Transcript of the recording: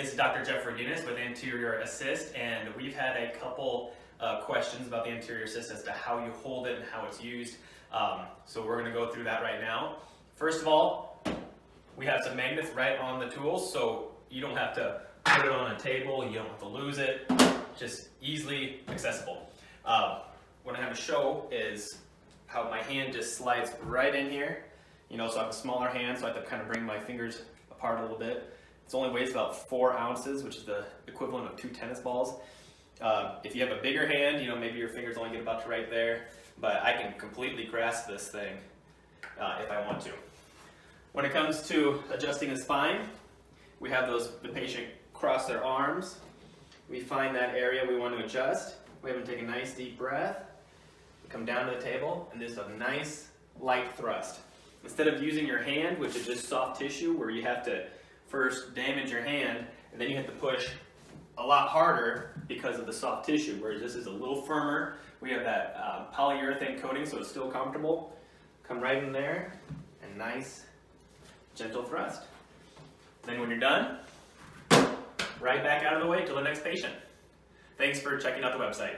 this is Dr. Jeff Regunis with Anterior Assist, and we've had a couple questions about the Anterior Assist as to how you hold it and how it's used. So we're going to go through that right now. First of all, we have some magnets right on the tools, so you don't have to put it on a table, you don't have to lose it, just easily accessible. What I have to show is how my hand just slides right in here. You know, so I have a smaller hand, so I have to kind of bring my fingers apart a little bit. It only weighs about 4 ounces, which is the equivalent of 2 tennis balls. If you have a bigger hand, you know, maybe your fingers only get about to right there, but I can completely grasp this thing if I want to. When it comes to adjusting the spine, we have the patient cross their arms. We find that area we want to adjust. We have them take a nice deep breath, come down to the table, and just a nice light thrust. Instead of using your hand, which is just soft tissue where you have to first damage your hand, and then you have to push a lot harder because of the soft tissue, whereas this is a little firmer. We have that polyurethane coating, so it's still comfortable. Come right in there, and nice, gentle thrust. Then when you're done, right back out of the way till the next patient. Thanks for checking out the website.